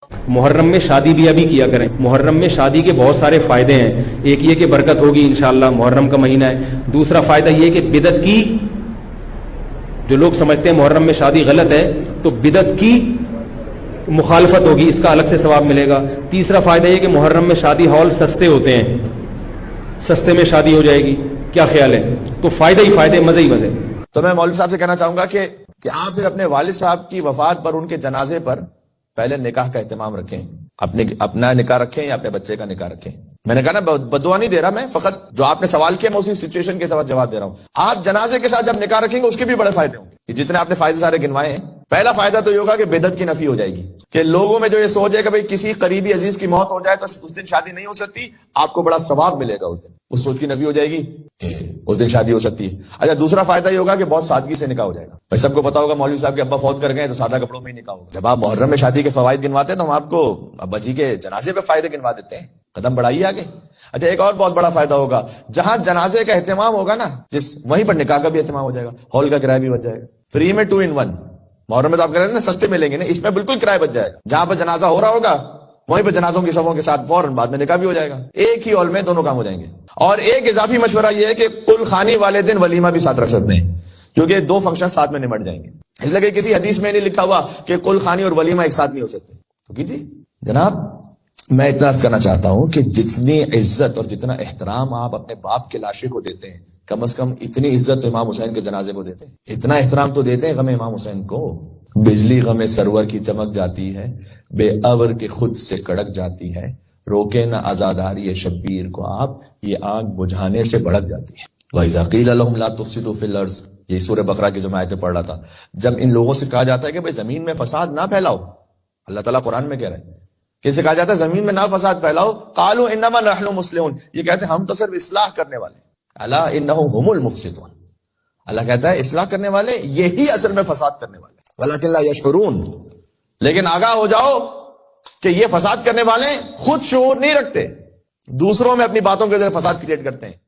محرم میں شادی بھی ابھی کیا کریں. محرم میں شادی کے بہت سارے فائدے ہیں. ایک یہ کہ برکت ہوگی انشاءاللہ، محرم کا مہینہ ہے. دوسرا فائدہ یہ کہ بدعت کی، جو لوگ سمجھتے ہیں محرم میں شادی غلط ہے تو بدعت کی مخالفت ہوگی، اس کا الگ سے ثواب ملے گا. تیسرا فائدہ یہ کہ محرم میں شادی ہال سستے ہوتے ہیں، سستے میں شادی ہو جائے گی. کیا خیال ہے؟ تو فائدہ ہی فائدے، مزے ہی مزے. تو میں مولوی صاحب سے کہنا چاہوں گا کہ آپ پھر اپنے والد صاحب کی وفات پر، ان کے جنازے پر پہلے نکاح کا اہتمام رکھیں. اپنا نکاح رکھیں یا اپنے بچے کا نکاح رکھیں. میں نے کہا نا بدعا نہیں دے رہا، میں فقط جو آپ نے سوال کیا میں اسی سچویشن کے ساتھ جواب دے رہا ہوں. آپ جنازے کے ساتھ جب نکاح رکھیں گے اس کے بھی بڑے فائدے ہوں گے. جتنے آپ نے فائدے سارے گنوائے ہیں، پہلا فائدہ تو یہ ہوگا کہ بدعت کی نفی ہو جائے گی. کہ لوگوں میں جو یہ سوچ ہے کہ بھئی کسی قریبی عزیز کی موت ہو جائے تو اس دن شادی نہیں ہو سکتی، آپ کو بڑا ثواب ملے گا اس دن. اس سوچ کی نفی ہو جائے گی کہ اس دن شادی ہو سکتی ہے. اچھا، دوسرا فائدہ یہ ہوگا کہ بہت سادگی سے نکاح ہو جائے گا. بھائی سب کو پتا ہوگا مولوی صاحب کے ابا فوت کر گئے تو سادہ کپڑوں میں ہی نکاح ہوگا. جب آپ محرم میں شادی کے فوائد گنواتے ہیں تو ہم آپ کو ابا جی کے جنازے پہ فائدے گنوا دیتے ہیں. قدم بڑھائیے آگے. اچھا، ایک اور بہت بڑا فائدہ ہوگا، جہاں جنازے کا اہتمام ہوگا نا، وہیں پر نکاح کا بھی اہتمام ہو جائے گا. ہال کا کرایہ بھی بچ جائے گا. فری میں 2 in 1. محرم میں تو آپ کہہ رہے ہیں نا سستے ملیں گے نا، اس میں بالکل کرایہ بچ جائے گا. جہاں پر جنازہ ہو رہا ہوگا وہیں پر جنازوں کی صفوں کے ساتھ فوراً بعد میں نکاح بھی ہو جائے گا. ایک ہی ہال میں دونوں کام ہو جائیں گے. اور ایک اضافی مشورہ یہ ہے کہ کل خانی والے دن ولیمہ بھی ساتھ رکھ سکتے ہیں، کیونکہ 2 فنکشن ساتھ میں نمٹ جائیں گے. اس لیے کہ کسی حدیث میں نہیں لکھا ہوا کہ کل خانی اور ولیمہ ایک ساتھ نہیں ہو سکتے. کیونکہ جی جناب، میں اتنا عرض کرنا چاہتا ہوں کہ جتنی عزت اور جتنا احترام آپ اپنے باپ کے لاشے کو دیتے ہیں، کم از کم اتنی عزت امام حسین کے جنازے کو دیتے ہیں. اتنا احترام تو دیتے ہیں غم امام حسین کو. بجلی غم سرور کی چمک جاتی ہے، بے ابر کے خود سے کڑک جاتی ہے. روکے نہ عزاداری شبیر کو آپ، یہ آگ بجھانے سے بھڑک جاتی ہے. وَإِذَا قِيلَ لَهُمْ لَا تُفْسِدُوا فِي الْأَرْضِ، یہ سورہ بقرہ کی جو میں آیتیں پڑھ رہا تھا، جب ان لوگوں سے کہا جاتا ہے کہ بھئی زمین میں فساد نہ پھیلاؤ، اللہ تعالیٰ قرآن میں کہہ رہے ہیں کہ ان سے کہا جاتا ہے زمین میں نہ فساد پھیلاؤ، قالوا انما نحن مسلمون، یہ کہتے ہیں ہم تو صرف اصلاح کرنے والے ہیں. الا انہم هم المفسدون، اللہ کہتا ہے اصلاح کرنے والے یہی اصل میں فساد کرنے والے، ولکن لا یشعرون. لیکن آگاہ ہو جاؤ کہ یہ فساد کرنے والے خود شعور نہیں رکھتے، دوسروں میں اپنی باتوں کے ذریعے فساد کریٹ کرتے ہیں.